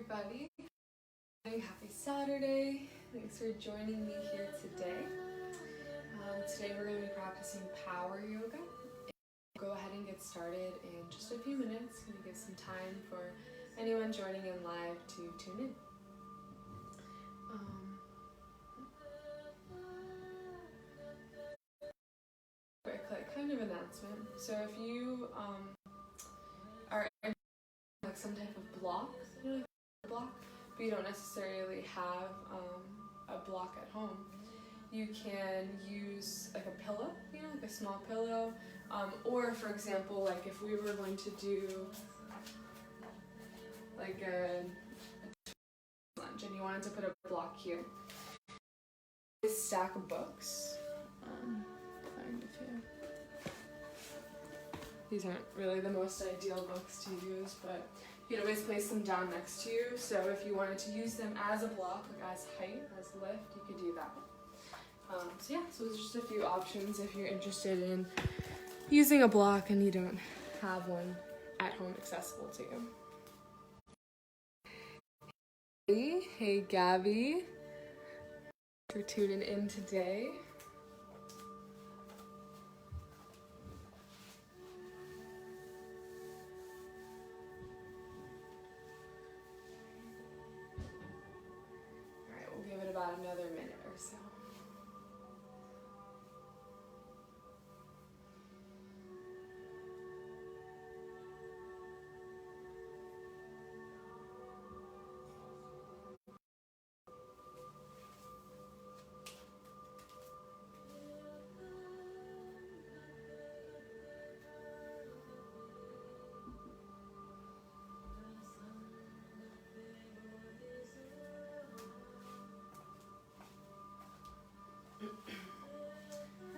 everybody. Happy Saturday. Thanks for joining me here today. Today we're going to be practicing power yoga. Go ahead and get started in just a few minutes. I'm going to give some time for anyone joining in live to tune in. Quick kind of announcement. So if you are in like some type of block, but you don't necessarily have a block at home, you can use like a pillow, like a small pillow, or for example, like if we were going to do like a lunge and you wanted to put a block here, this stack of books. These aren't really the most ideal books to use, but you can always place them down next to you. So if you wanted to use them as a block, like as height, as lift, you could do that. So there's just a few options if you're interested in using a block and you don't have one at home accessible to you. Hey Gabby, thanks for tuning in today. Give it about another minute or so.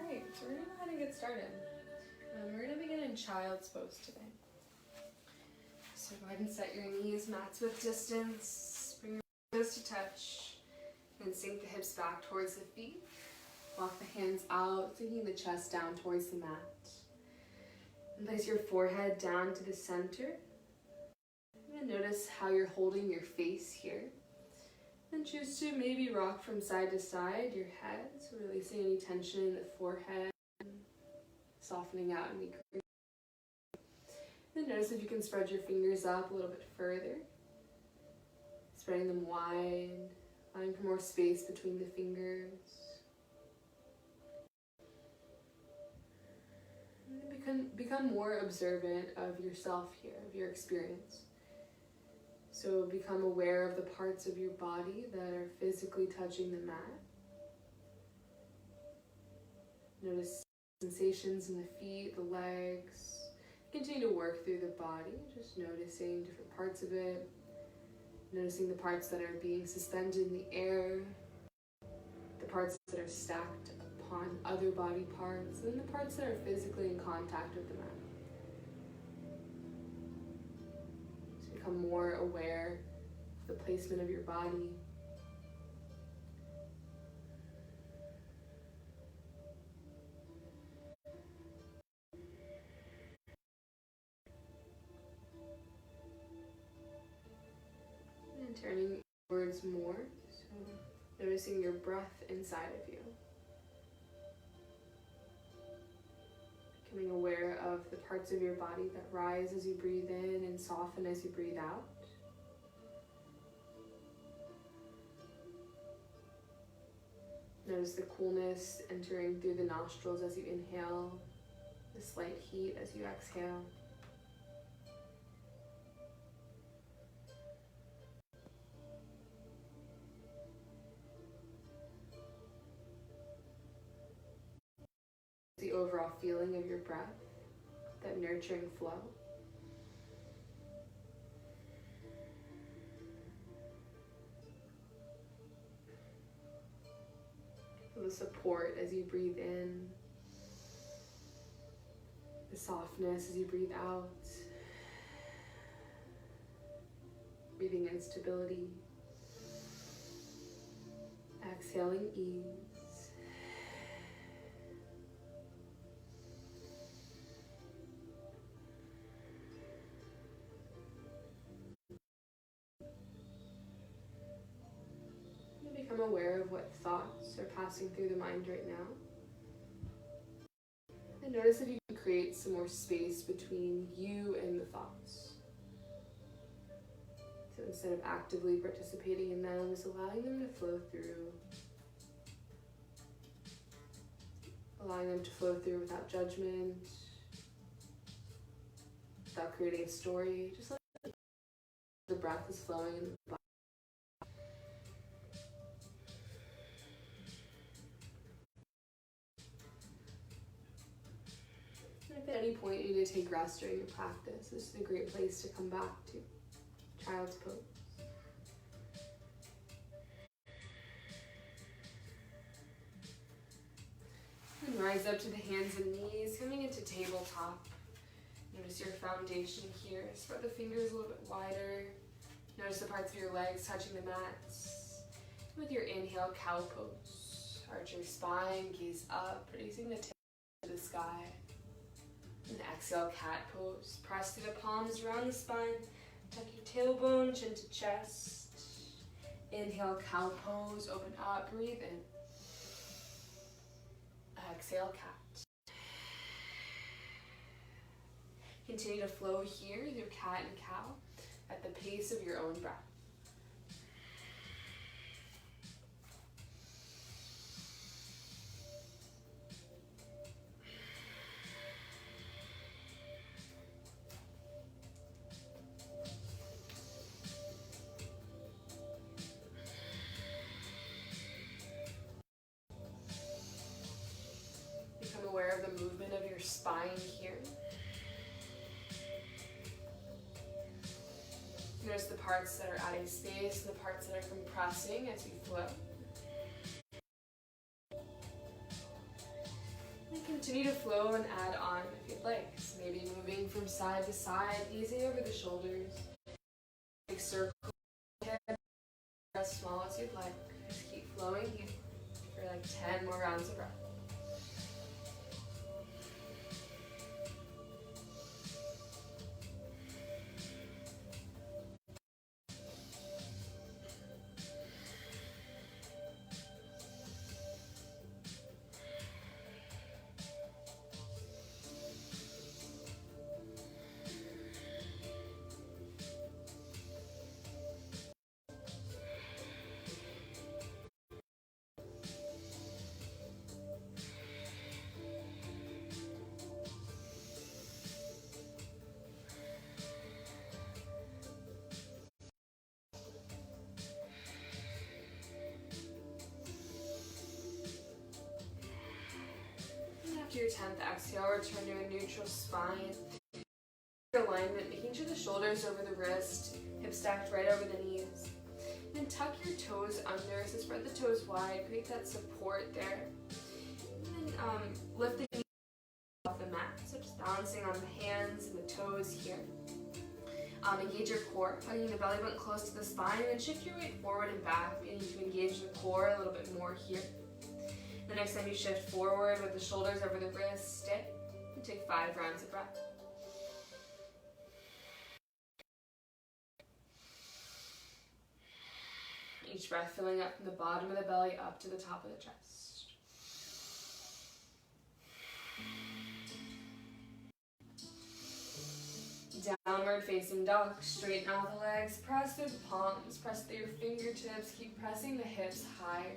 Alright, so we're going to go ahead and get started. We're going to begin in child's pose today. So go ahead and set your knees matched with distance. Bring your toes to touch. And sink the hips back towards the feet. Walk the hands out, sinking the chest down towards the mat. And place your forehead down to the center. And notice how you're holding your face here. And choose to maybe rock from side to side your head, so releasing any tension in the forehead, softening out any crease. Then notice if you can spread your fingers up a little bit further, spreading them wide, allowing for more space between the fingers. And become more observant of yourself here, of your experience. So become aware of the parts of your body that are physically touching the mat. Notice sensations in the feet, the legs. Continue to work through the body, just noticing different parts of it. Noticing the parts that are being suspended in the air, the parts that are stacked upon other body parts, and the parts that are physically in contact with the mat. Become more aware of the placement of your body. And turning towards more, so noticing your breath inside of you. Becoming aware of the parts of your body that rise as you breathe in and soften as you breathe out. Notice the coolness entering through the nostrils as you inhale, the slight heat as you exhale. The overall feeling of your breath, that nurturing flow. Feel the support as you breathe in, the softness as you breathe out, breathing in stability, exhaling ease. aware of what thoughts are passing through the mind right now. And notice if you can create some more space between you and the thoughts. So instead of actively participating in them, just allowing them to flow through. Allowing them to flow through without judgment, without creating a story. Just let the breath is flowing in the body. If at any point you need to take rest during your practice, this is a great place to come back to. Child's pose. And rise up to the hands and knees, coming into tabletop. Notice your foundation here. Spread the fingers a little bit wider. Notice the parts of your legs touching the mats. With your inhale, cow pose. Arch your spine, gaze up, raising the tail to the sky. And exhale, cat pose. Press through the palms around the spine. Tuck your tailbone, chin to chest. Inhale, cow pose. Open up, breathe in. Exhale, cat. Continue to flow here through cat and cow at the pace of your own breath. Become aware of the movement of your spine here. Notice the parts that are adding space and the parts that are compressing as you flow. And continue to flow and add on if you'd like. So maybe moving from side to side, easy over the shoulders. Big circle, as small as you'd like. Just keep flowing here for like 10 more rounds of breath. After your 10th exhale, return to a neutral spine. Alignment, making sure the shoulders over the wrist, hips stacked right over the knees. And tuck your toes under, so spread the toes wide, create that support there. And lift the knees off the mat, so just balancing on the hands and the toes here. Engage your core, hugging the belly button close to the spine, and shift your weight forward and back, beginning to engage the core a little bit more here. The next time you shift forward with the shoulders over the wrist, stay and take 5 rounds of breath. Each breath filling up from the bottom of the belly up to the top of the chest. Downward facing dog. Straighten out the legs, press through the palms, press through your fingertips, keep pressing the hips higher.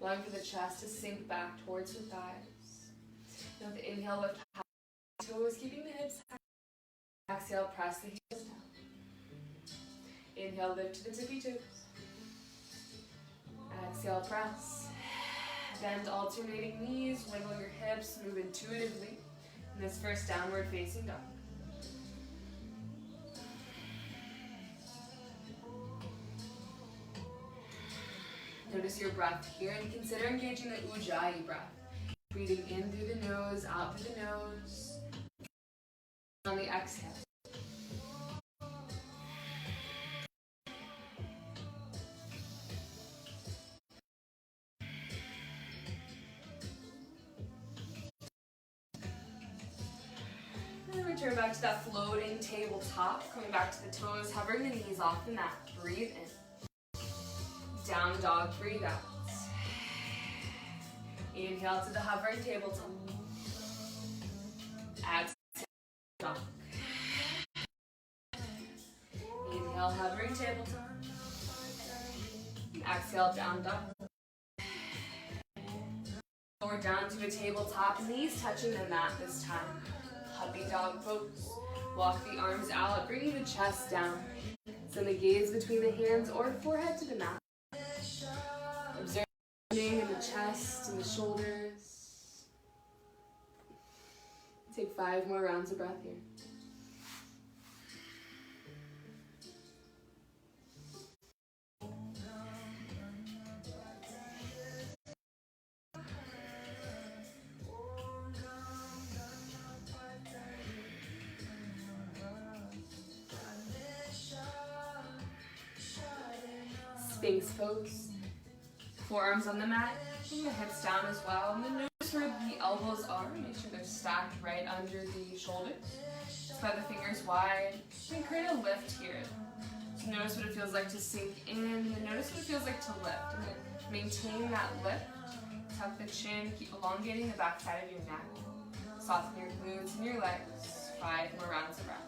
Allowing for the chest to sink back towards the thighs. Now with the inhale, lift high toes, keeping the hips high. Exhale, press the heels down. Inhale, lift to the tippy toes. Exhale, press. Bend alternating knees, wiggle your hips, move intuitively in this first downward facing dog. Notice your breath here and consider engaging the Ujjayi breath. Breathing in through the nose, out through the nose. On the exhale. And return back to that floating tabletop. Coming back to the toes, hovering the knees off the mat. Breathe in. Down dog, breathe out. Inhale to the hovering tabletop. Exhale, dog. Inhale, hovering tabletop. Exhale, down dog. Lower down to a tabletop, knees touching the mat this time. Puppy dog pose. Walk the arms out, bringing the chest down. Send the gaze between the hands or forehead to the mat. Observe in the chest and the shoulders. Take 5 more rounds of breath here. Sphinx pose. Forearms on the mat, bring the hips down as well. And then notice where the elbows are. Make sure they're stacked right under the shoulders. Spread the fingers wide. And create a lift here. So notice what it feels like to sink in. And notice what it feels like to lift. And then maintain that lift. Tuck the chin. Keep elongating the back side of your neck. Soften your glutes and your legs. 5 more rounds of breath.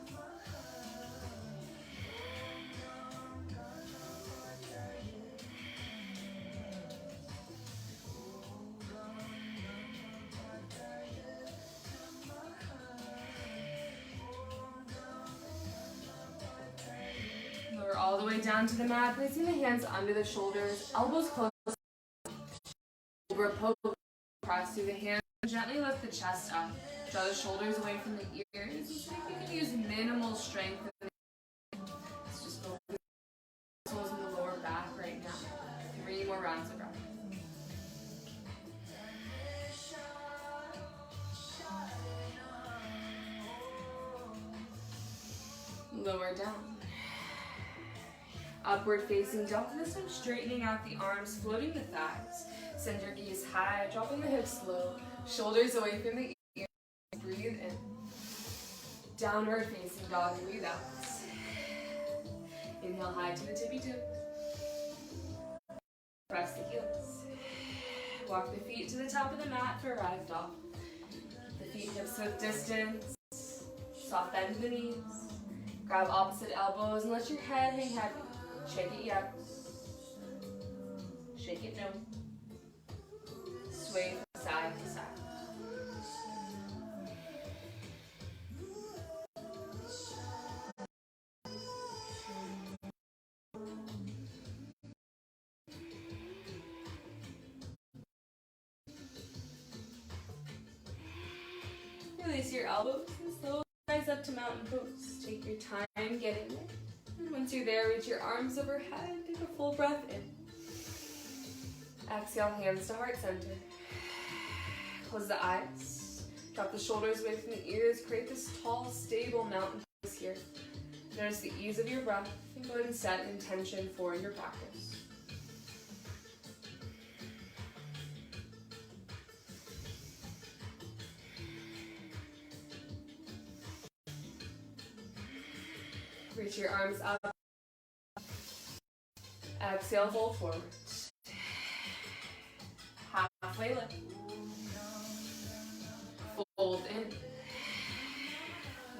Lower all the way down to the mat, placing the hands under the shoulders, elbows close. Cobra pose. Press through the hands. Gently lift the chest up. Draw the shoulders away from the ears. So you can use minimal strength. Let's just go through the muscles in the lower back right now. 3 more rounds of breath. Lower down. Upward facing dog. This time straightening out the arms, floating the thighs. Send your gaze high, dropping the hips low. Shoulders away from the ears. Breathe in. Downward facing dog. Breathe out. Inhale high to the tippy toes. Press the heels. Walk the feet to the top of the mat for rag doll. The feet hips width distance. Soft bend the knees. Grab opposite elbows and let your head hang heavy. Shake it yes. Shake it no. Sway from side to side. Release your elbows and slowly rise up to mountain pose. Take your time getting there. And once you're there, reach your arms overhead. Take a full breath in. Exhale, hands to heart center. Close the eyes. Drop the shoulders away from the ears. Create this tall, stable mountain pose here. Notice the ease of your breath. And go ahead and set an intention for your practice. Reach your arms up. Exhale, fold forward. Halfway lift. Fold in.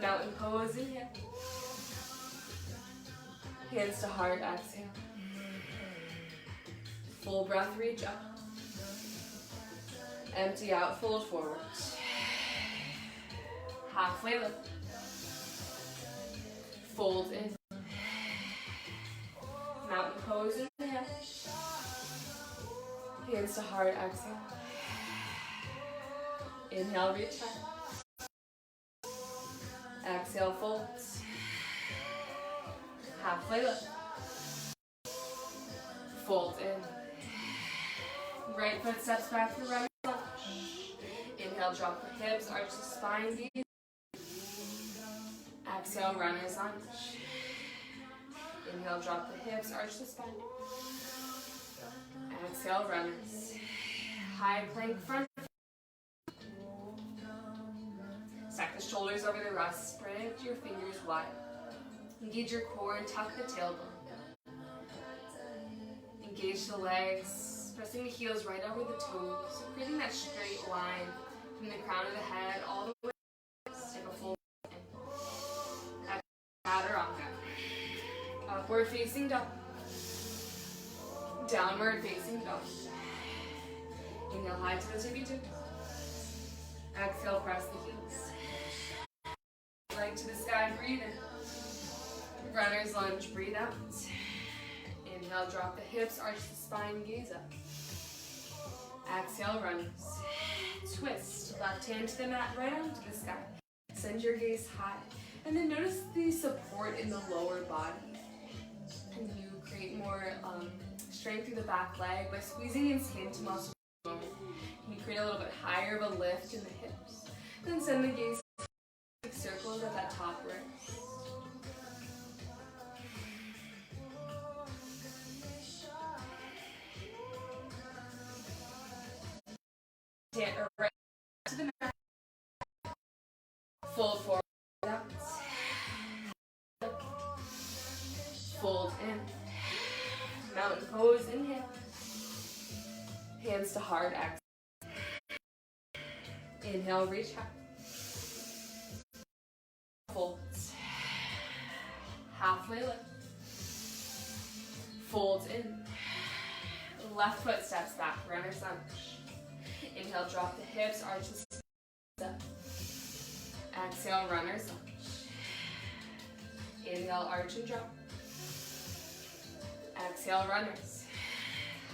Mountain pose, inhale. Hands to heart, exhale. Full breath, reach up. Empty out, fold forward. Halfway lift. Fold in. Mountain pose, inhale. Hands to heart, exhale. Inhale, reach up. Exhale, fold. Halfway lift. Fold in. Right foot steps back for runner's lunge. Inhale, drop the hips, arch the spine deep. Exhale, runner's lunge. Inhale, drop the hips, arch the spine. Exhale, runners. High plank front. Stack the shoulders over the rest. Spread your fingers wide. Engage your core and tuck the tailbone. Engage the legs. Pressing the heels right over the toes, so creating that straight line from the crown of the head all the way. Take a full in. Chaturanga. Upward facing dog. Downward facing dog. Inhale high to the tippy toes. Exhale, press the heels. Leg to the sky, breathe in. Runner's lunge, breathe out. Inhale, drop the hips, arch the spine, gaze up. Exhale, runners. Twist, left hand to the mat, right arm to the sky. Send your gaze high. And then notice the support in the lower body. And you create more strength through the back leg by squeezing in skin to muscle. You create a little bit higher of a lift in the hips. Then send the gaze circles at that top wrist. Right to the mat. Fold forward out. Fold in. Mountain pose, inhale. Hands to heart, exhale. Inhale, reach high. Fold. Halfway lift. Fold in. Left foot steps back, runner's lunge. Inhale, drop the hips, arch the step. Exhale, runner's lunge. Inhale, arch and drop. Exhale, runners.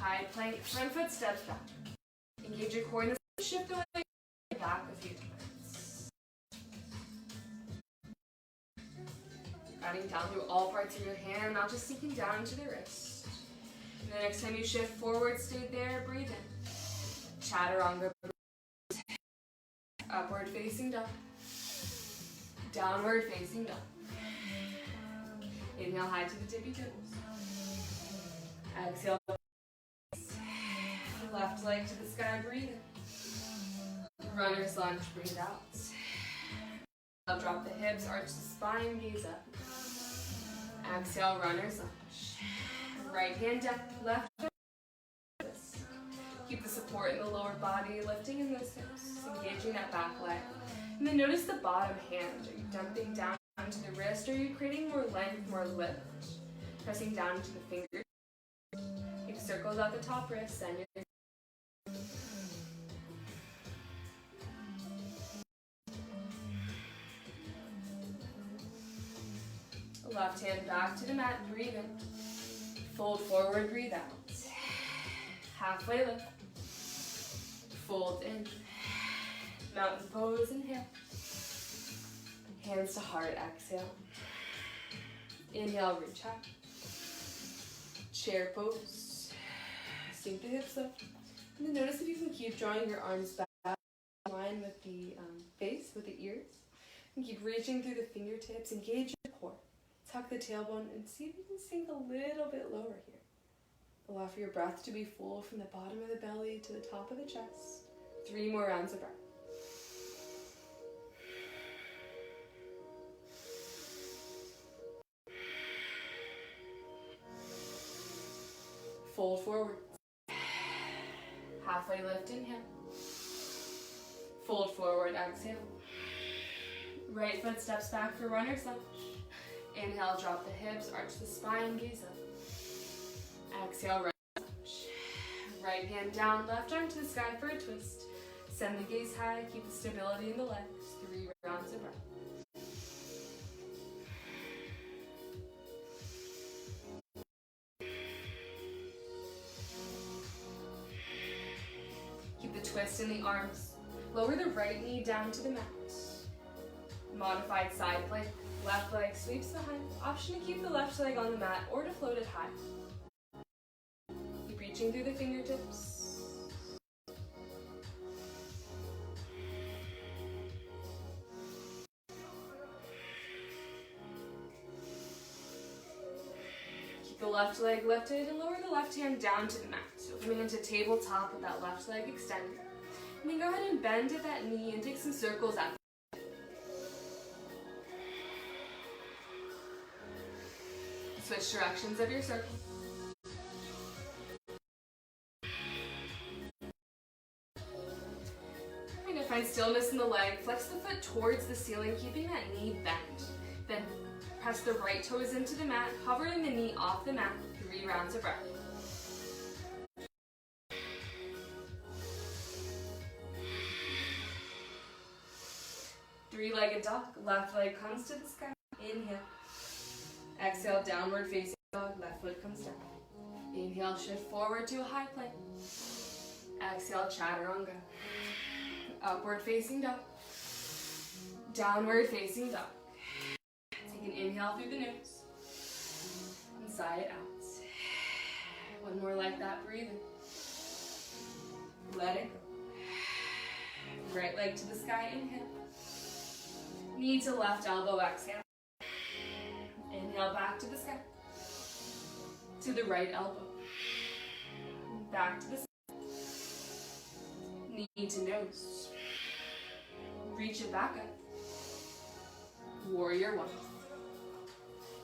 High plank, front foot steps back. Engage your core in the shift away back a few times. Guiding down through all parts of your hand, not just sinking down to the wrist. And the next time you shift forward, stay there, breathe in. Chaturanga. Upward facing dog. Downward facing dog. Inhale high to the tippy toes. Exhale. Left leg to the sky, breathe in. Runner's lunge, breathe out. I'll drop the hips, arch the spine, gaze up. Exhale, runner's lunge. Right hand down, left hand. Keep the support in the lower body, lifting in those hips, engaging that back leg. And then notice the bottom hand. Are you dumping down to the wrist, or are you creating more length, more lift? Pressing down into the fingers. Keep circles at the top wrist, send your left hand back to the mat, breathe in. Fold forward, breathe out. Halfway lift. Fold in. Mountain pose, inhale. Hands to heart, exhale. Inhale, reach high. Chair pose. Sink the hips up. And then notice if you can keep drawing your arms back in line with the face, with the ears. And keep reaching through the fingertips. Engage your core. Tuck the tailbone and see if you can sink a little bit lower here. Allow for your breath to be full from the bottom of the belly to the top of the chest. 3 more rounds of breath. Fold forward. Halfway lift, inhale. Fold forward, exhale. Right foot steps back for runner's lunge. Inhale, drop the hips, arch the spine, gaze up. Exhale, right lunge. Right hand down, left arm to the sky for a twist. Send the gaze high, keep the stability in the legs. 3 rounds of breath. Keep the twist in the arms. Lower the right knee down to the mat. Modified side plank. Left leg sweeps behind. Option to keep the left leg on the mat or to float it high. Keep reaching through the fingertips. Keep the left leg lifted and lower the left hand down to the mat. So coming into tabletop with that left leg extended. And then go ahead and bend at that knee and take some circles out. Switch directions of your circle. leg, flex the foot towards the ceiling, keeping that knee bent. Then press the right toes into the mat, hovering the knee off the mat, 3 rounds of breath. Three-legged dog, left leg comes to the sky, inhale. Exhale, downward facing dog, left foot comes down. Inhale, shift forward to a high plank. Exhale, chaturanga. Upward facing dog. Downward facing dog. Take an inhale through the nose. And sigh it out. One more like that, breathe in. Let it go. Right leg to the sky, inhale. Knee to left elbow, exhale. Inhale, back to the sky. To the right elbow. Back to the sky. Knee to nose. Reach it back up. Warrior 1.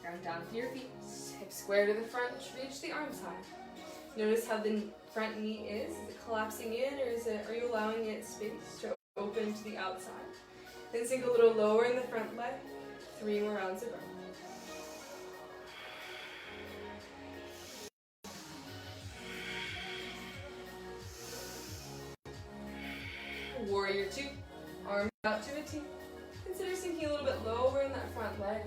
Ground down to your feet. Hips square to the front. Reach the arms high. Notice how the front knee is. Is it collapsing in, or are you allowing it space to open to the outside? Then sink a little lower in the front leg. 3 more rounds of breath. Warrior 2. Arms out to a T. Consider sinking a little bit lower in that front leg.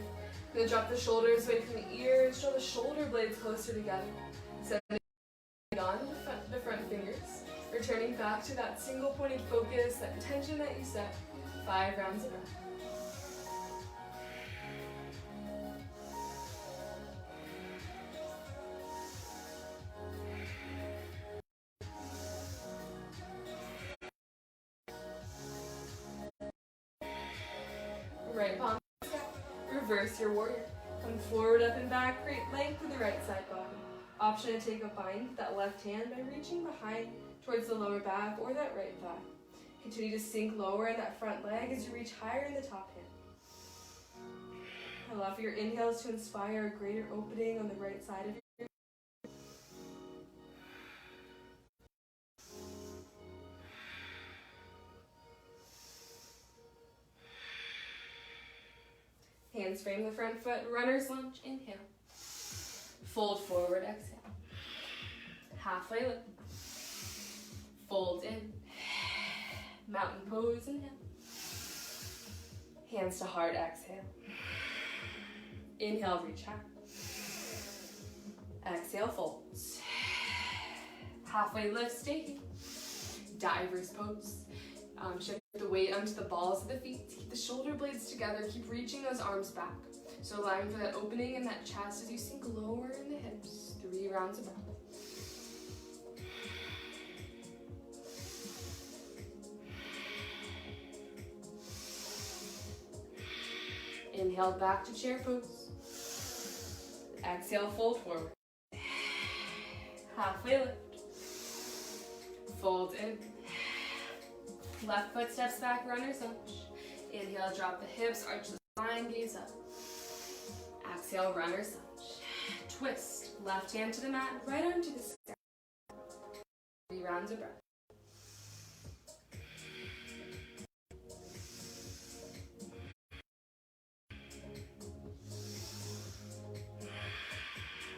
Then drop the shoulders away from the ears. Draw the shoulder blades closer together. Set on the front fingers. Returning back to that single pointed focus, that intention that you set. 5 rounds of breath. Right palm to the sky. Reverse your warrior. Come forward, up and back. Great length to the right side body. Option to take a bind with that left hand by reaching behind towards the lower back or that right thigh. Continue to sink lower in that front leg as you reach higher in the top hand. Allow for your inhales to inspire a greater opening on the right side of your hands frame the front foot, runner's lunge, inhale. Fold forward, exhale. Halfway lift. Fold in. Mountain pose, inhale. Hands to heart, exhale. Inhale, reach high. Exhale, folds. Halfway lift, stay here. Diver's pose. Shift the weight onto the balls of the feet. Keep the shoulder blades together. Keep reaching those arms back. So allowing for that opening in that chest as you sink lower in the hips. 3 rounds of breath. Inhale, back to chair pose. Exhale, fold forward. Halfway lift. Fold in. Left foot steps back, runner's lunge. Inhale, drop the hips, arch the spine, gaze up. Exhale, runner's lunge. Twist, left hand to the mat, right arm to the sky. 3 rounds of breath.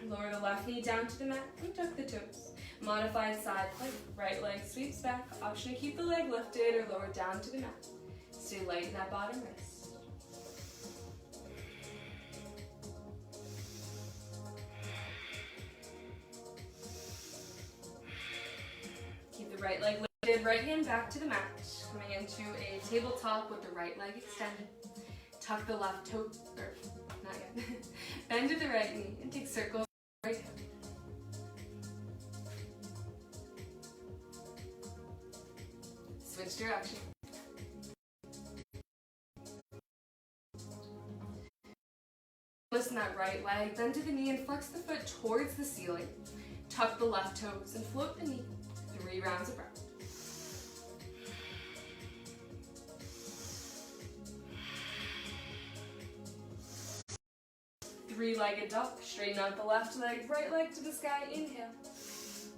Lower the left knee down to the mat and tuck the toes. Modified side plank. Right leg sweeps back. Option to keep the leg lifted or lower down to the mat. Stay light in that bottom wrist. Keep the right leg lifted. Right hand back to the mat. Coming into a tabletop with the right leg extended. Tuck the left toe, or not yet. Bend to the right knee and take circles. Right hip. Switch direction. Listen that right leg, bend to the knee and flex the foot towards the ceiling. Tuck the left toes and float the knee. 3 rounds of breath. Three-legged dog. Straighten out the left leg, right leg to the sky. Inhale.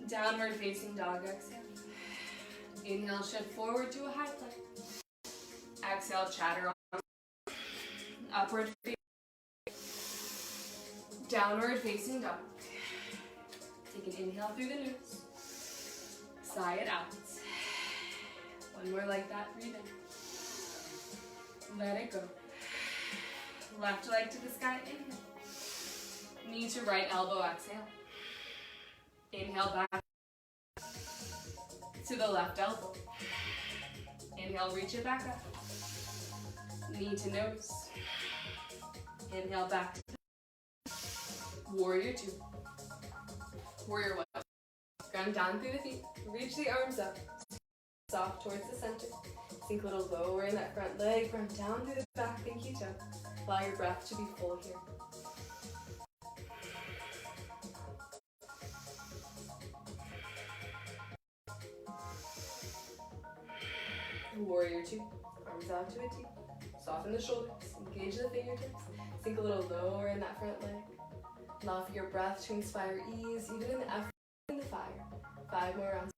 Downward facing dog. Exhale. Inhale, shift forward to a high plank. Exhale, chatter on. Upward facing. Downward facing dog. Take an inhale through the nose. Sigh it out. One more like that, breathe in. Let it go. Left leg to the sky, inhale. Knee to right elbow, exhale. Inhale back to the left elbow. Inhale, reach it back up. Knee to nose. Inhale back to warrior two. Warrior one. Ground down through the feet. Reach the arms up. Soft towards the center. Sink a little lower in that front leg. Ground down through the back pinky toe. Allow your breath to be full here. Warrior two. Arms out to a T. Soften the shoulders. Engage the fingertips. Sink a little lower in that front leg. Allow for your breath to inspire ease, even in the effort in the fire. 5 more rounds.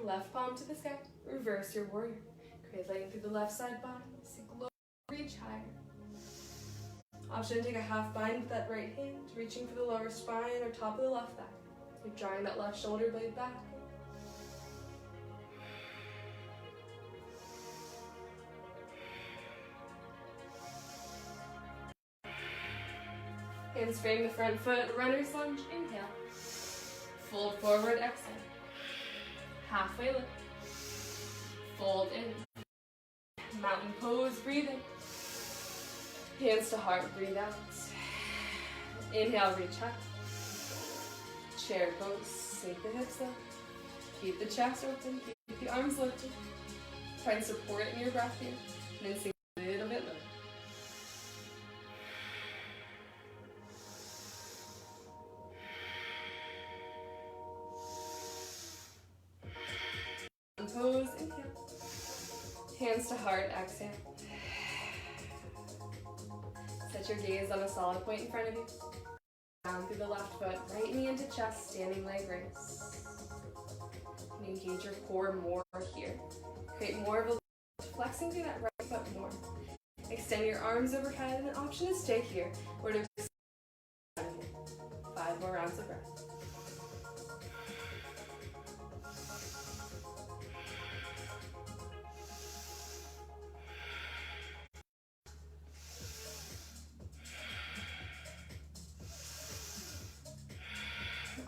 Left palm to the sky. Reverse your warrior. Create lighting through the left side body. Sink low, reach higher. Option to take a half bind with that right hand, reaching for the lower spine or top of the left thigh. You're drawing that left shoulder blade back. Hands frame the front foot, runner's lunge, inhale. Fold forward, exhale. Halfway lift. Fold in. Mountain pose, breathe in. Hands to heart, breathe out. Inhale, reach high. Chair pose, sink the hips up. Keep the chest open, keep the arms lifted. Find support in your breath here. And then sink a little bit lower. Pose, inhale. Hands to heart, exhale. Set your gaze on a solid point in front of you. Down through the left foot, right knee into chest, standing leg raise. Engage your core more here. Create more of a lift, flexing through that right foot more. Extend your arms overhead, and an option is stay here or to 5 more rounds of breath.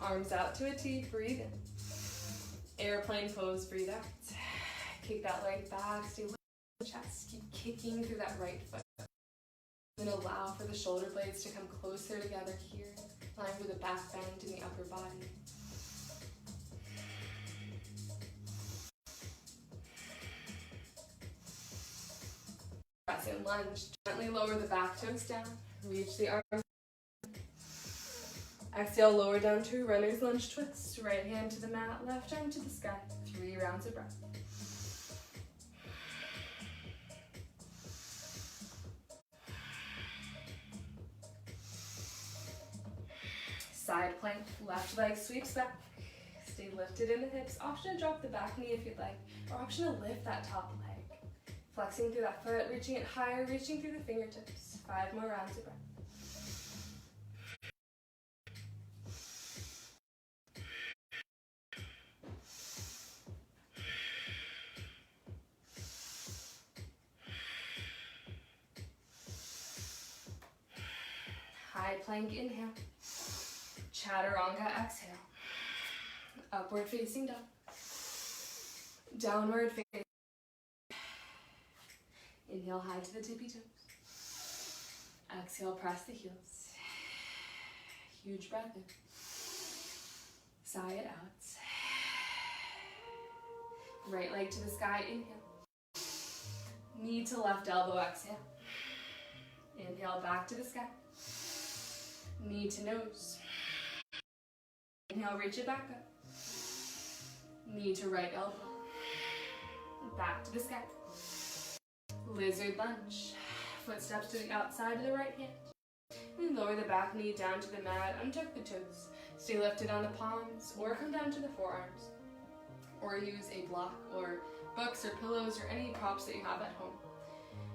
Arms out to a T, breathe in. Airplane pose, breathe out. Kick that leg back, stay with the chest. Keep kicking through that right foot. Then allow for the shoulder blades to come closer together here. Allowing for the back bend in the upper body. Press in lunge. Gently lower the back toes down. Reach the arms. Exhale, lower down to runner's lunge twist. Right hand to the mat, left arm to the sky. 3 rounds of breath. Side plank, left leg sweeps back. Stay lifted in the hips. Option to drop the back knee if you'd like, or option to lift that top leg. Flexing through that foot, reaching it higher, reaching through the fingertips. 5 more rounds of breath. High plank, inhale. Chaturanga, exhale. Upward facing dog. Downward facing. Inhale, high to the tippy toes. Exhale, press the heels. Huge breath in. Sigh it out. Right leg to the sky, inhale. Knee to left elbow, exhale. Inhale, back to the sky. Knee to nose. Inhale, reach it back up. Knee to right elbow. back to the sky. Lizard lunge. Footsteps to the outside of the right hand. And lower the back knee down to the mat, untuck the toes. Stay lifted on the palms, or come down to the forearms. Or use a block, or books, or pillows, or any props that you have at home.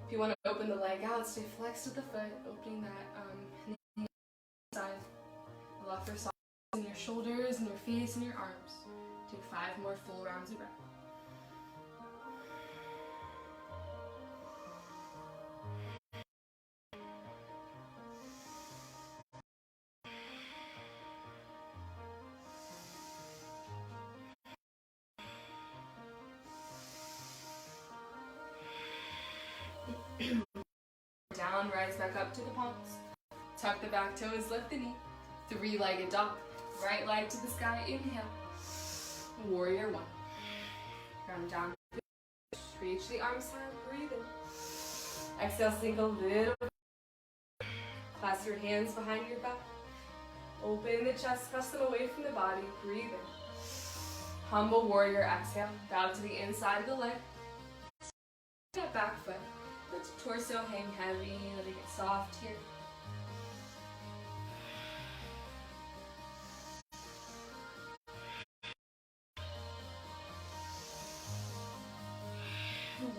If you want to open the leg out, stay flexed with the foot, opening that knee side. Allow for softness in your shoulders, and your face, and your arms. Take 5 more full rounds of breath. Down, rise back up to the palms. Tuck the back toes, lift the knee. 3-legged dog. Right leg to the sky, inhale. Warrior 1. Ground down. Reach the arms high, breathe in. Exhale, sink a little. Clasp your hands behind your back. Open the chest, press them away from the body, breathe in. Humble warrior, exhale. Bow to the inside of the leg. That back foot. Let the torso hang heavy, let it get soft here.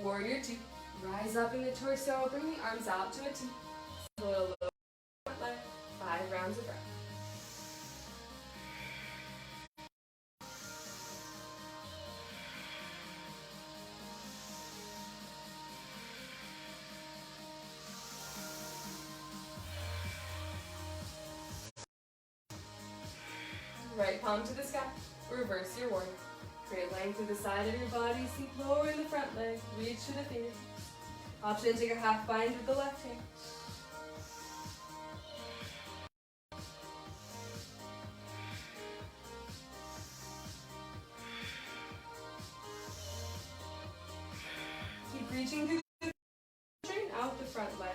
Warrior 2. Rise up in the torso, bring the arms out to a T. Slow front leg, 5 rounds of breath. Right palm to the sky. Reverse your warrior. Great length to the side of your body. Sink lower in the front leg. Reach to the fingers. Option to take a half bind with the left hand. Keep reaching through the straighten out the front leg.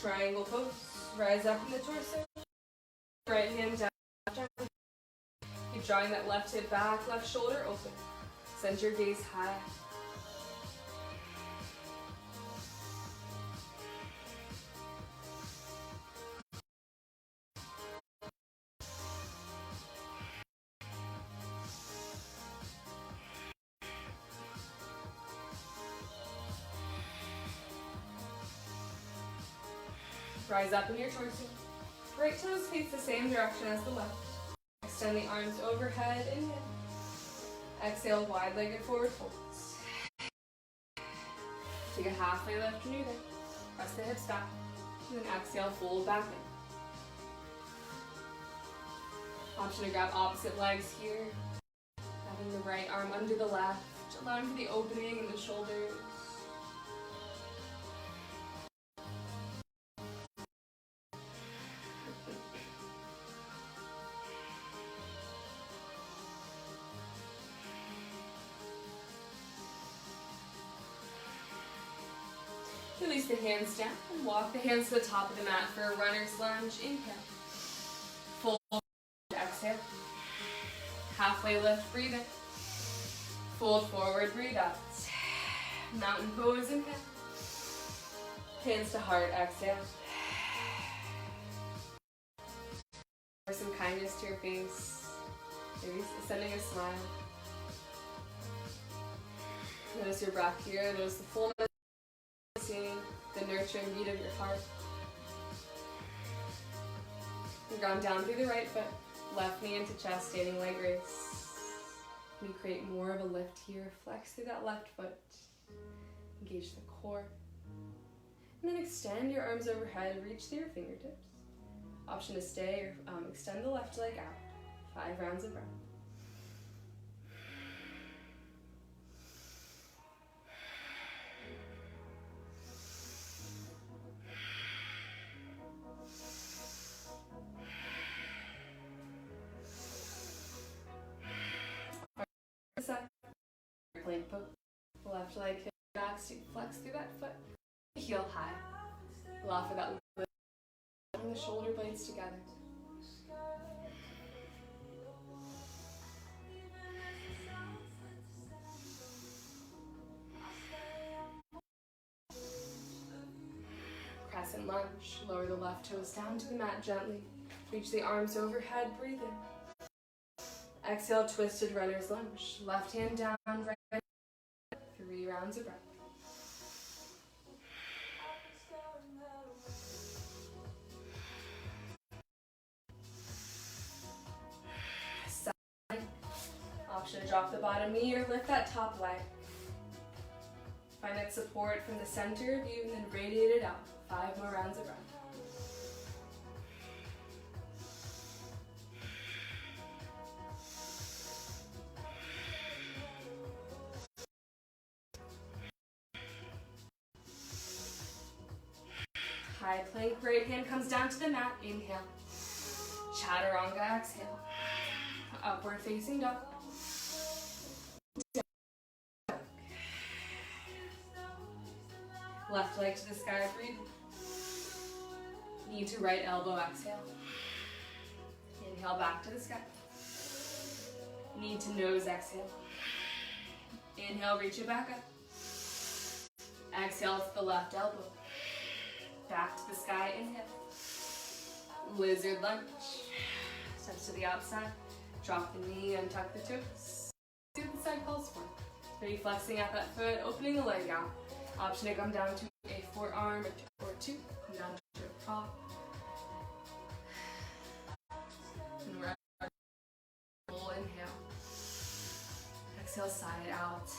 Triangle pose. Rise up in the torso. Right hand down. Keep drawing that left hip back, left shoulder open. Send your gaze high. Rise up in your torso. Right toes face the same direction as the left. Extend the arms overhead, inhale. Exhale, wide-legged forward folds. Take a halfway lift when you're there. Press the hips back. And then exhale, fold back in. Option to grab opposite legs here. Having the right arm under the left, allowing for the opening in the shoulders. Release the hands down and walk the hands to the top of the mat for a runner's lunge. Inhale. Fold. Exhale. Halfway lift. Breathe in. Fold forward. Breathe out. Mountain pose. Inhale. Hands to heart. Exhale. Pour some kindness to your face. Maybe sending a smile. Notice your breath here. Notice the fullness. The nurturing beat of your heart. And ground down through the right foot, left knee into chest, standing leg raise. You create more of a lift here. Flex through that left foot. Engage the core. And then extend your arms overhead, reach through your fingertips. Option to stay or extend the left leg out. 5 rounds of breath. Plank pose. Left leg hip back, so flex through that foot. Heel high. Allow for that lift. Bring the shoulder blades together. lunge. Lower the left toes down to the mat gently. Reach the arms overhead, breathe in. Exhale, twisted runner's lunge. Left hand down, right hand down. 3 rounds of breath. Side. Option to drop the bottom knee or lift that top leg. Find that support from the center of you and then radiate it out. 5 more rounds of breath. High plank, right hand comes down to the mat. Inhale. Chaturanga, exhale. Upward facing dog. Left leg to the sky, breathe. Knee to right elbow, exhale. Inhale back to the sky. Knee to nose, exhale. Inhale, reach it back up. Exhale to the left elbow. Back to the sky, inhale. Lizard lunge. Steps to the outside. Drop the knee, untuck the toes. See what the side calls for. Maybe flexing at that foot, opening the leg out. Option to come down to a forearm or 2. Come down to a prop. And we're at full inhale. Exhale, side out.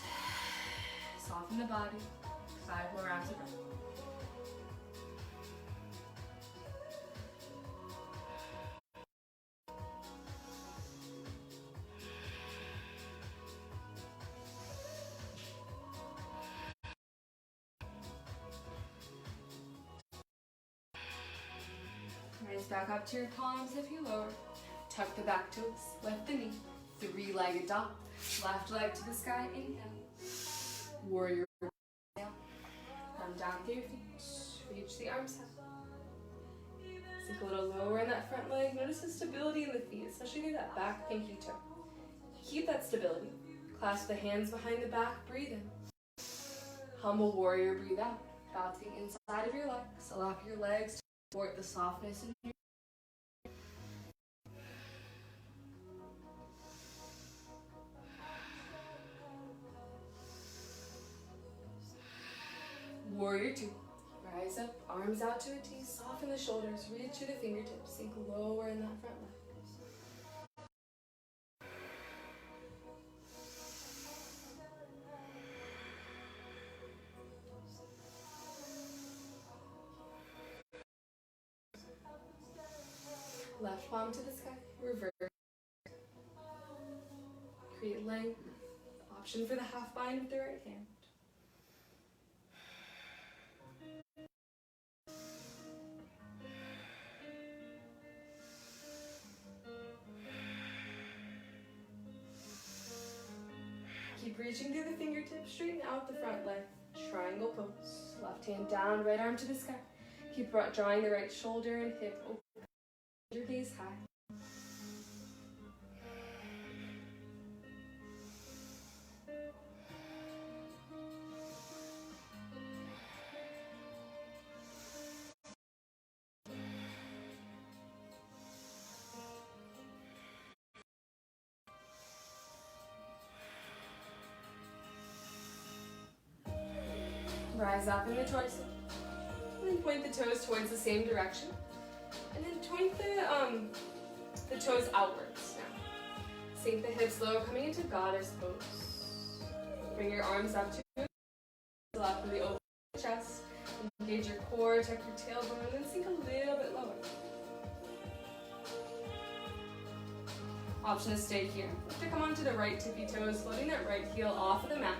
Soften the body. 5 more rounds of breath. Rise back up to your palms if you lower. Tuck the back toes, lift the knee. 3-legged dog. Left leg to the sky, inhale. Warrior, inhale. Come down through your feet. Reach the arms up. Sink a little lower in that front leg. Notice the stability in the feet, especially near that back pinky toe. Keep that stability. Clasp the hands behind the back, breathe in. Humble warrior, breathe out. Bow to the inside of your legs. Allow your legs to support the softness in your Warrior 2. Rise up, arms out to a T, soften the shoulders, reach to the fingertips, sink lower in that front leg. Left palm to the sky, reverse. Create length. Option for the half bind with the right hand. Keep reaching through the fingertips, straighten out the front leg. Triangle pose. Left hand down, right arm to the sky. Keep drawing the right shoulder and hip open. Your gaze high. Rise up in the torso. And then point the toes towards the same direction. And then point the toes outwards now. Sink the hips low, coming into goddess pose. Bring your arms up to the left with the open chest. Engage your core, tuck your tailbone, and then sink a little bit lower. Option to stay here. To come onto the right tippy toes, floating that right heel off of the mat.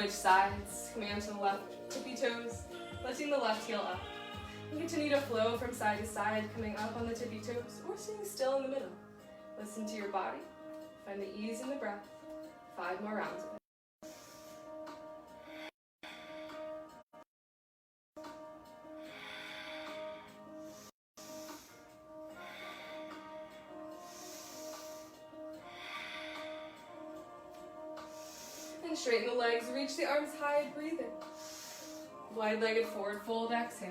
Switch sides, coming onto the left tippy toes, lifting the left heel up. And continue to flow from side to side, coming up on the tippy toes, or staying still in the middle. Listen to your body. Find the ease in the breath. 5 more rounds of it. And straighten the legs, reach the arms high, breathe in. Wide-legged forward fold, exhale.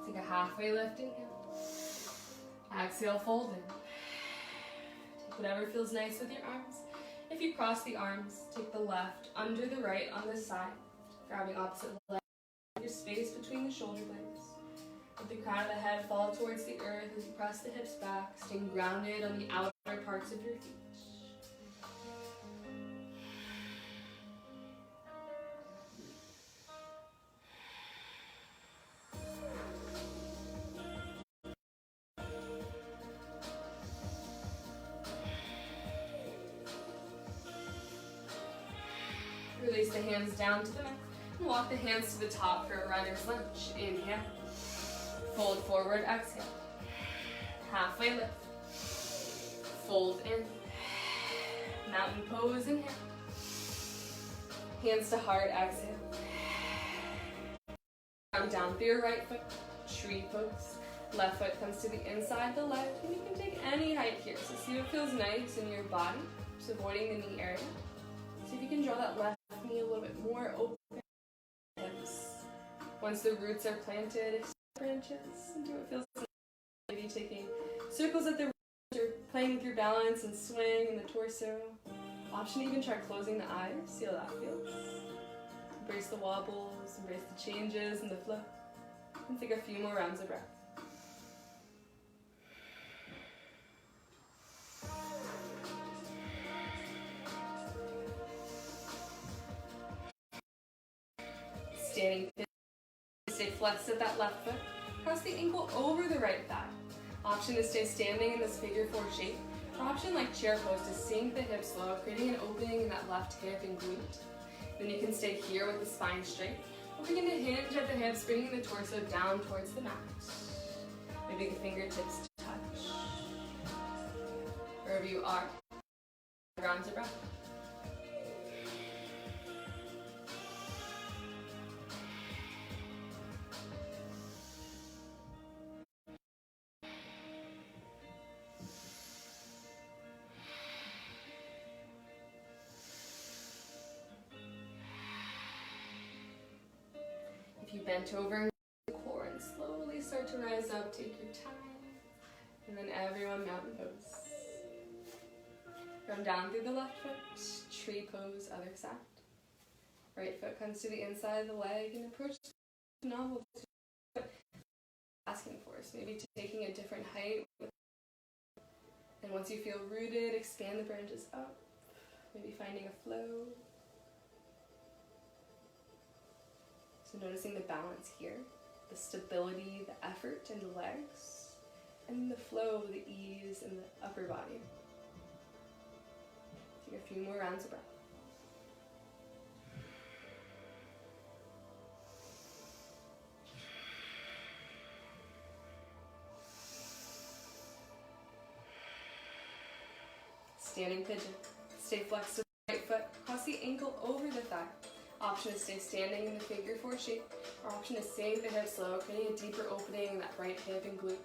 Take a halfway lift, inhale. Exhale, fold in. Take whatever feels nice with your arms. If you cross the arms, take the left under the right on this side, grabbing opposite leg, your space between the shoulder blades. Let the crown of the head fall towards the earth as you press the hips back, staying grounded on the outer parts of your feet. Release the hands down to the mat and walk the hands to the top for a runner's lunge. Inhale. Fold forward, exhale. Halfway lift. Fold in. Mountain pose, inhale. Hands to heart, exhale. Come down through your right foot, tree pose. Left foot comes to the inside of the leg, and you can take any height here. So see what feels nice in your body, just avoiding the knee area. See if you can draw that left knee a little bit more open. Hips. Once the roots are planted, extend branches and do what feels nice. Maybe taking circles at the roots or playing with your balance and swing in the torso. Option to even try closing the eyes. See how that feels. Embrace the wobbles, embrace the changes and the flow. And take a few more rounds of breath. Standing, stay flexed at that left foot. Cross the ankle over the right thigh. Option to stay standing in this figure four shape. Or option like chair pose to sink the hips low, creating an opening in that left hip and glute. Then you can stay here with the spine straight. Or begin to hinge at the hips, bringing the torso down towards the mat. Maybe the fingertips touch. Wherever you are, rounds of breath. If you bent over the core and slowly start to rise up, take your time. And then everyone mountain pose. Come down through the left foot, tree pose, other side. Right foot comes to the inside of the leg and approach the novel to asking for. So maybe taking a different height. And once you feel rooted, expand the branches up. Maybe finding a flow. So noticing the balance here, the stability, the effort in the legs, and the flow, the ease in the upper body. Take a few more rounds of breath. Standing pigeon. Stay flexed to the right foot, cross the ankle over the thigh. Option to stay standing in the figure four shape, or option to sink the hips low, creating a deeper opening in that right hip and glute.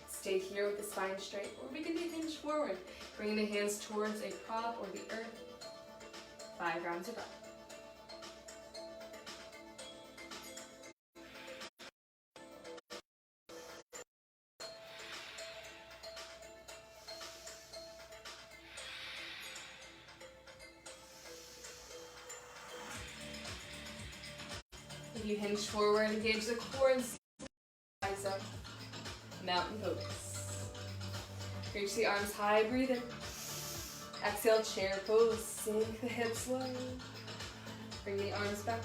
Stay here with the spine straight, or begin to hinge forward, bringing the hands towards a prop or the earth. 5 rounds of breath. If you hinge forward, engage the core and rise up. Mountain pose. Reach the arms high, breathe in. Exhale, chair pose. Sink the hips low. Bring the arms back.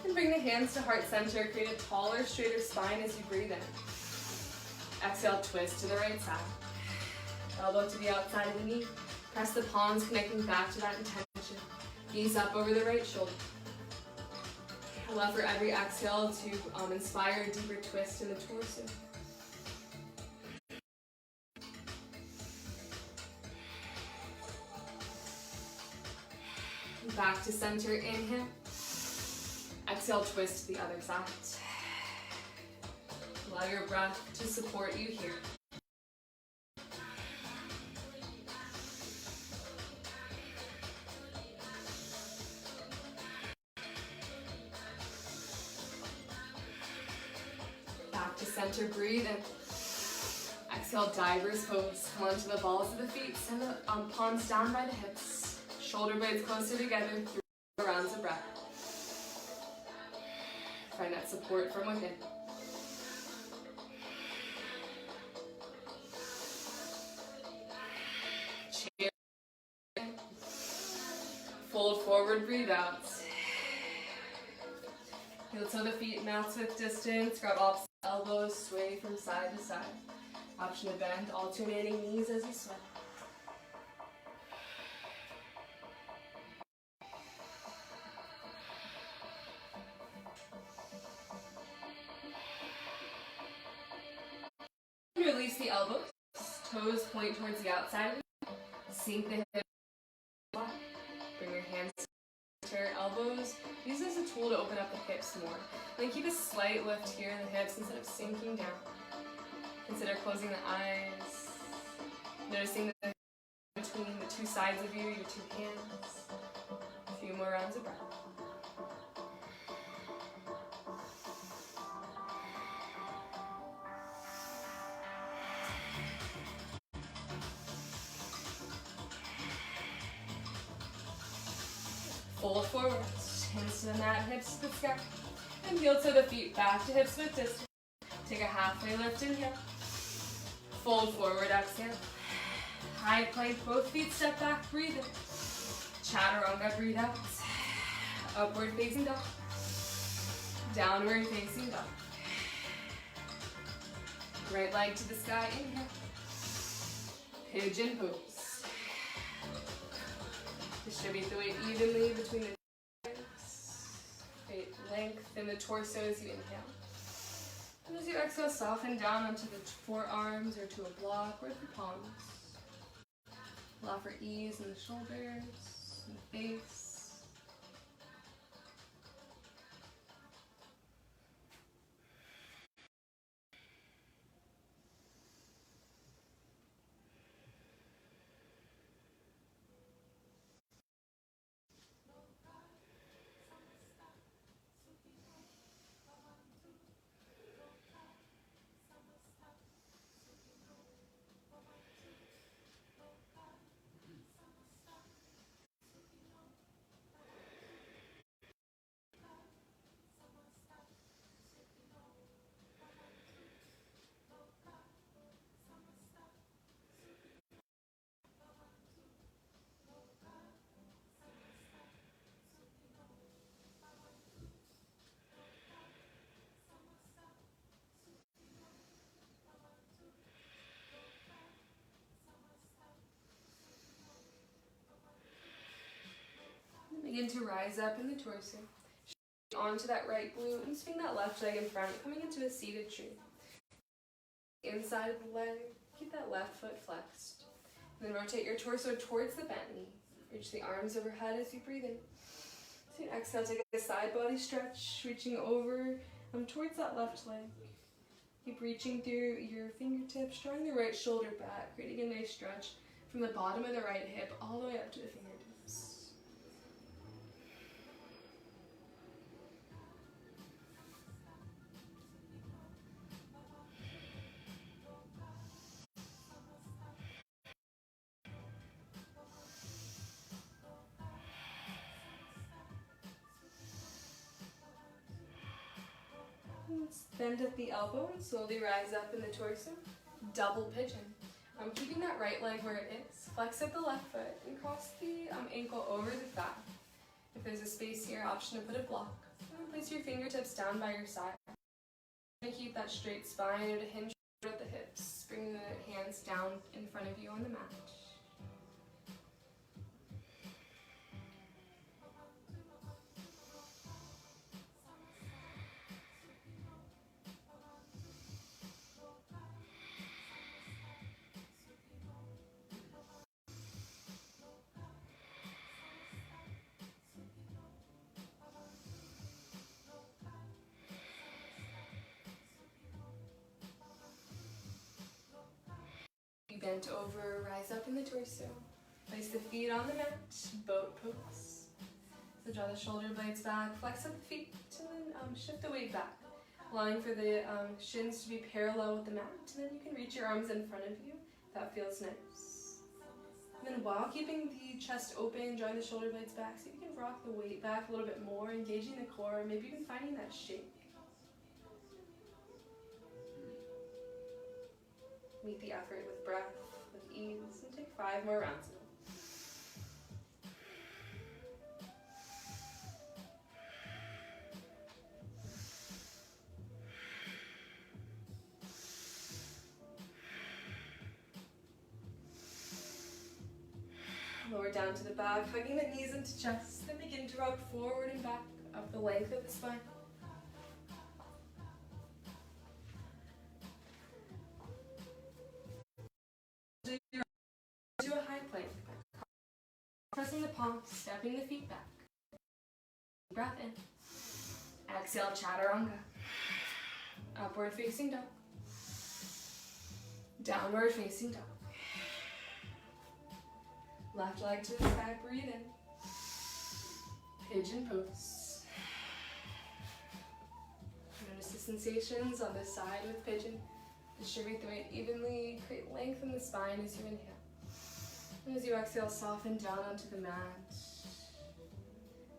And bring the hands to heart center. Create a taller, straighter spine as you breathe in. Exhale, twist to the right side. Elbow to the outside of the knee. Press the palms, connecting back to that intention. Gaze up over the right shoulder. Allow for every exhale to inspire a deeper twist in the torso. Back to center, inhale. Exhale, twist to the other side. Allow your breath to support you here. Back to center, breathe in. Exhale, diver's pose. Come onto the balls of the feet, send the palms down by the hips. Shoulder blades closer together, 3 rounds of breath. Find that support from within. Chair. Fold forward, breathe out. Heel toe the feet, mats with distance. Grab opposite elbows, sway from side to side. Option to bend, alternating knees as you sway. Release the elbows. Toes point towards the outside. Sink the hips. Bring your hands to your elbows. Use this as a tool to open up the hips more. Then keep a slight lift here in the hips instead of sinking down. Consider closing the eyes. Noticing the between the 2 sides of you, your 2 hands. A few more rounds of breath. Fold forward, hands to the mat, hips to the sky. And heel to the feet, back to hips with distance. Take a halfway lift, inhale. Fold forward, exhale. High plank, both feet step back, breathe in. Chaturanga, breathe out. Upward facing dog. Downward facing dog. Right leg to the sky, inhale. Pigeon pose. Distribute the weight evenly between the legs. Great length in the torso as you inhale. And as you exhale, soften down onto the forearms or to a block or the palms. Allow for ease in the shoulders and the face. Begin to rise up in the torso. Onto that right glute and swing that left leg in front, coming into a seated tree. Inside of the leg, keep that left foot flexed. Then rotate your torso towards the bent knee. Reach the arms overhead as you breathe in. So you exhale, take a side body stretch, reaching over towards that left leg. Keep reaching through your fingertips, drawing the right shoulder back, creating a nice stretch from the bottom of the right hip all the way up to the fingertips. Bend at the elbow and slowly rise up in the torso. Double pigeon. Keeping that right leg where it is. Flex up the left foot and cross the ankle over the thigh. If there's a space here, option to put a block. And place your fingertips down by your side. And keep that straight spine or to hinge at the hips. Bring the hands down in front of you on the mat. Bent over, rise up in the torso. Place the feet on the mat, boat pose. So draw the shoulder blades back, flex up the feet, and then shift the weight back. allowing for the shins to be parallel with the mat, and then you can reach your arms in front of you. That feels nice. And then while keeping the chest open, drawing the shoulder blades back, see if you can rock the weight back a little bit more, engaging the core, maybe even finding that shake. Meet the effort with breath, with ease, and take 5 more rounds. Lower down to the back, hugging the knees into chest, then begin to rock forward and back up the length of the spine. Do a high plank. Pressing the palms, stepping the feet back. Breath in. Exhale, chaturanga. Upward facing dog. Downward facing dog. Left leg to the sky, breathe in. Pigeon pose. Notice the sensations on this side with pigeon. Distribute the weight evenly, create length in the spine as you inhale. And as you exhale, soften down onto the mat.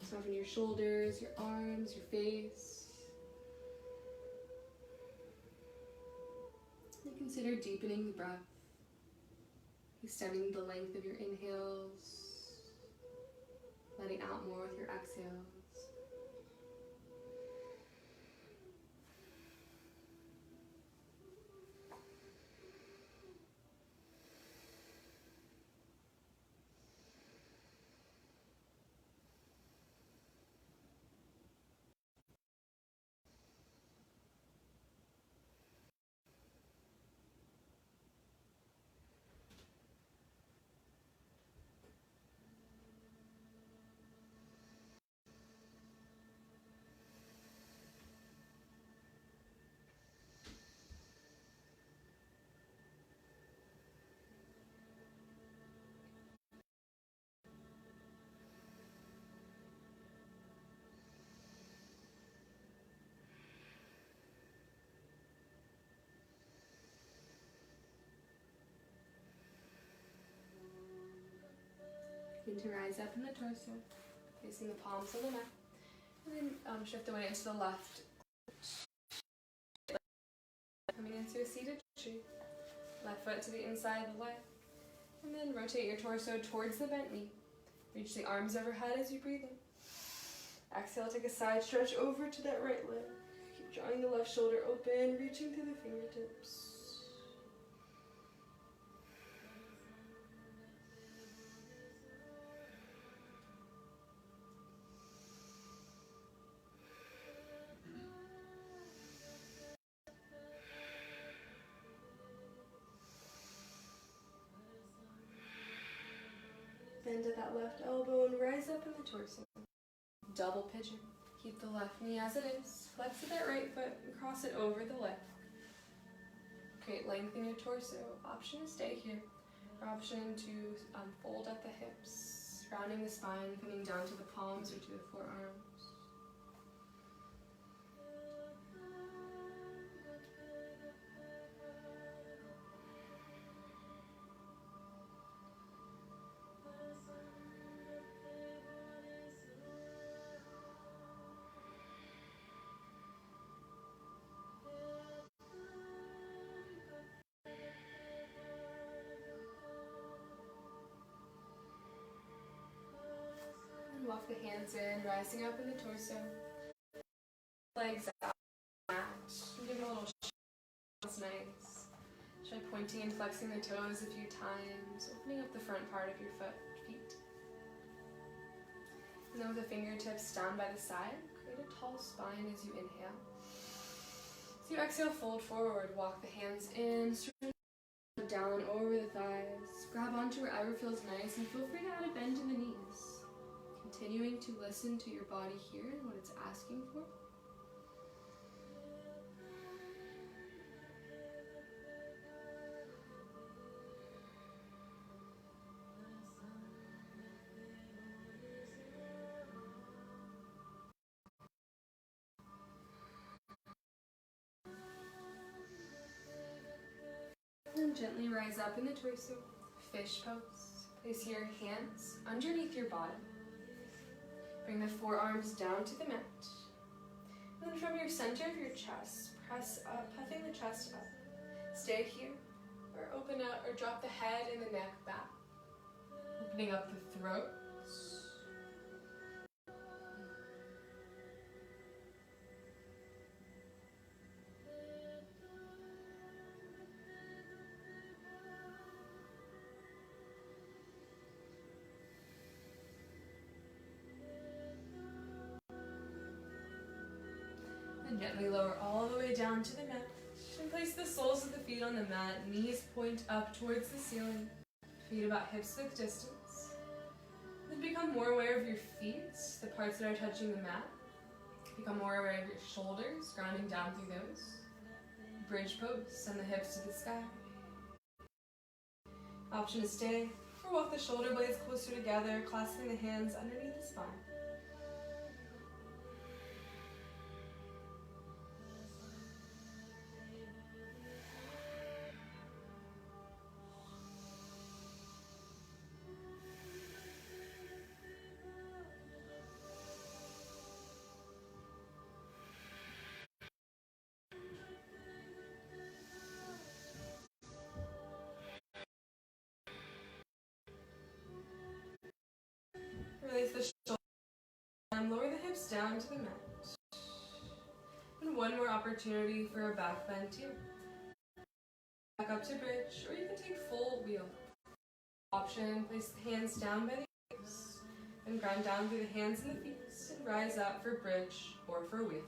Soften your shoulders, your arms, your face. And consider deepening the breath. Extending the length of your inhales, letting out more with your exhales. Begin to rise up in the torso, placing the palms on the mat, and then shift the weight into the left. Coming into a seated tree, left foot to the inside of the leg, and then rotate your torso towards the bent knee. Reach the arms overhead as you breathe in. Exhale, take a side stretch over to that right leg. Keep drawing the left shoulder open, reaching through the fingertips. Bend at that left elbow and rise up in the torso. Double pigeon. Keep the left knee as it is. Flex at that right foot and cross it over the leg. Create length in your torso. Option to stay here. Or option to fold at the hips. Rounding the spine, coming down to the palms or to the forearms. Walk the hands in, rising up in the torso. Legs out. Give them a little shake. That's nice. Try pointing and flexing the toes a few times, opening up the front part of your feet. And then with the fingertips down by the side, create a tall spine as you inhale. As you exhale, fold forward. Walk the hands in, down over the thighs. Grab onto wherever feels nice, and feel free to add a bend in the knees. Continuing to listen to your body here and what it's asking for. Gently rise up in the torso, fish pose. Place your hands underneath your bottom. Bring the forearms down to the mat. And then from your center of your chest, press up, puffing the chest up. Stay here, or open out, or drop the head and the neck back. Opening up the throat. And gently lower all the way down to the mat. And place the soles of the feet on the mat. Knees point up towards the ceiling. Feet about hips width distance. Then become more aware of your feet, the parts that are touching the mat. Become more aware of your shoulders, grounding down through those. Bridge pose, send the hips to the sky. Option to stay, or walk the shoulder blades closer together, clasping the hands underneath the spine. Release the shoulders and lower the hips down to the mat. And one more opportunity for a back bend too. Back up to bridge, or you can take full wheel. Option, place the hands down by the hips and ground down through the hands and the feet and rise up for bridge or for wheel.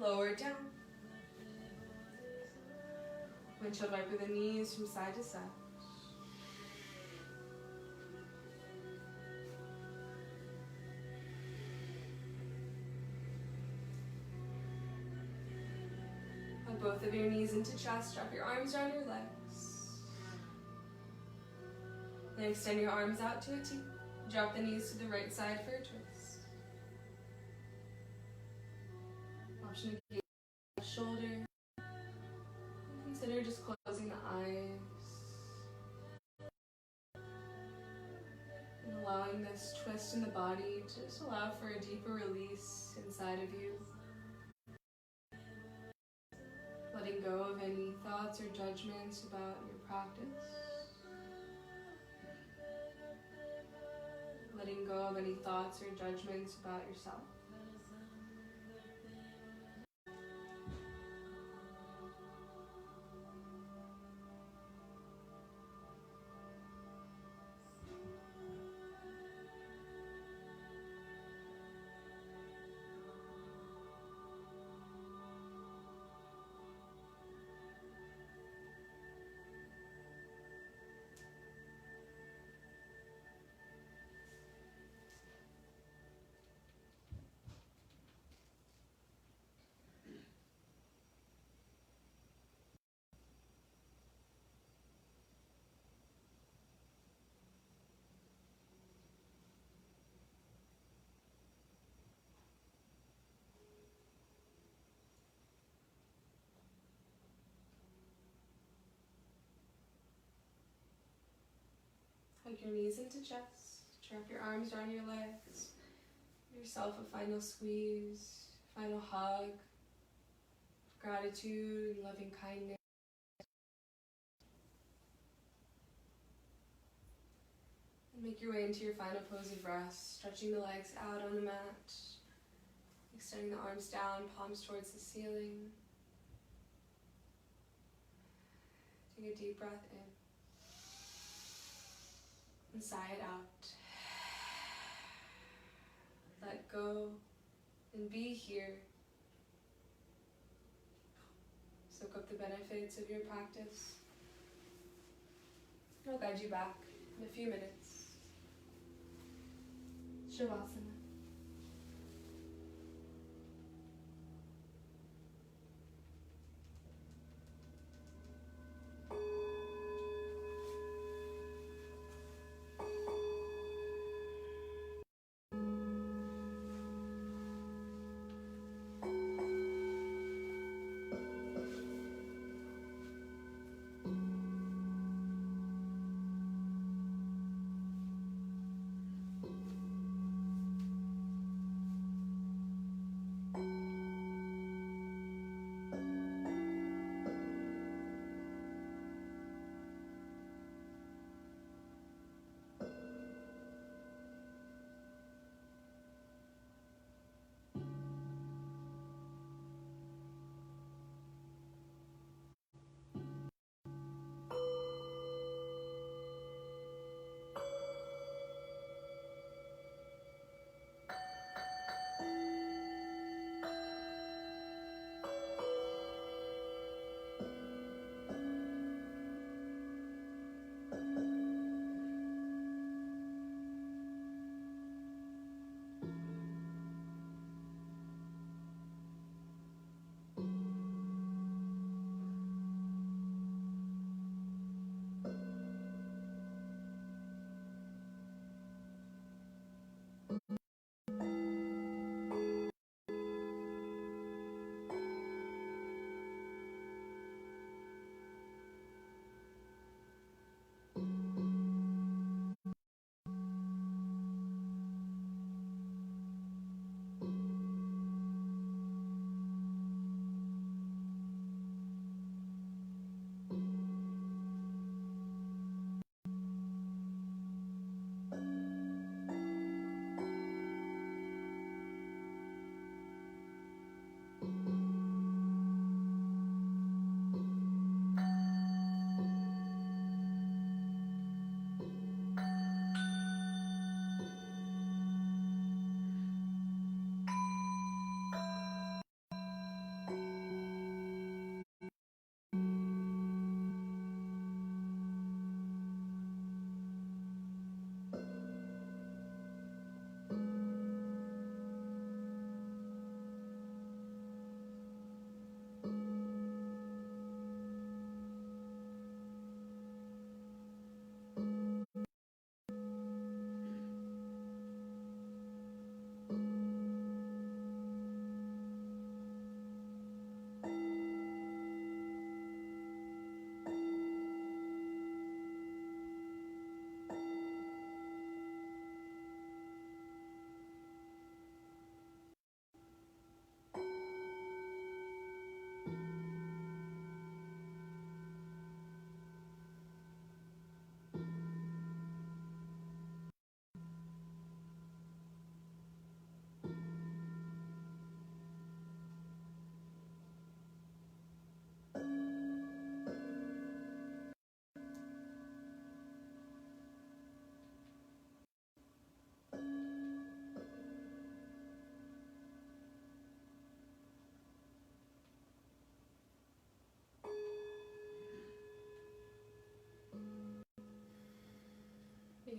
Lower down. Windshield wiper the knees from side to side. Hug both of your knees into chest. Drop your arms around your legs. Then extend your arms out to a T. Drop the knees to the right side for a twist. Option to gaze the shoulder. Consider just closing the eyes. And allowing this twist in the body to just allow for a deeper release inside of you. Letting go of any thoughts or judgments about your practice. Letting go of any thoughts or judgments about yourself. Hug your knees into chest. Wrap your arms around your legs. Give yourself a final squeeze, final hug of gratitude and loving kindness. And make your way into your final pose of rest, stretching the legs out on the mat, extending the arms down, palms towards the ceiling. Take a deep breath in. And sigh it out. Let go and be here. Soak up the benefits of your practice. I'll guide you back in a few minutes. Shavasana.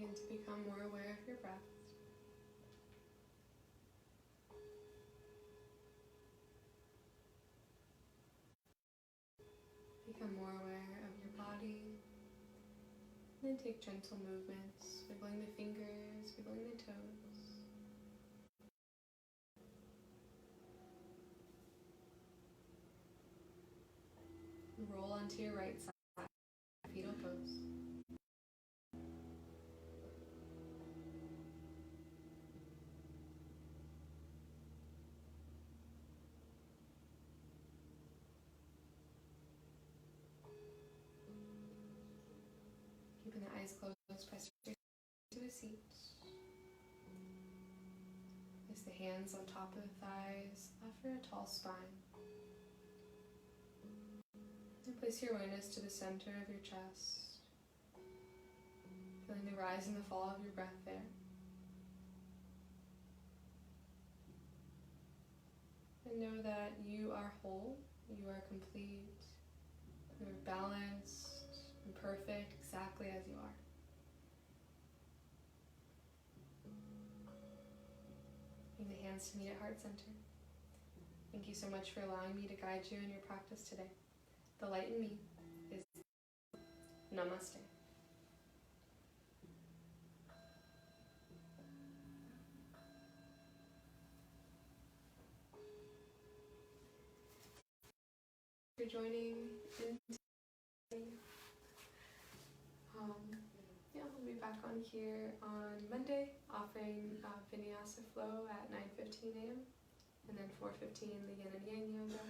begin to become more aware of your breath. Become more aware of your body. Then take gentle movements, wiggling the fingers, wiggling the toes. Roll onto your right side, fetal pose. Keeping the eyes closed, press your to a seat. Place the hands on top of the thighs, offer a tall spine. And place your awareness to the center of your chest, feeling the rise and the fall of your breath there. And know that you are whole, you are complete, you are balanced and perfect exactly as you are. Bring the hands to meet at heart center. Thank you so much for allowing me to guide you in your practice today. The light in me is Namaste. For joining in today. We'll be back on here on Monday, offering Vinyasa Flow at 9:15 a.m. and then 4:15 the Yin and Yang Yoga.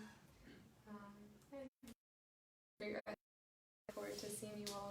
And I look forward to seeing you all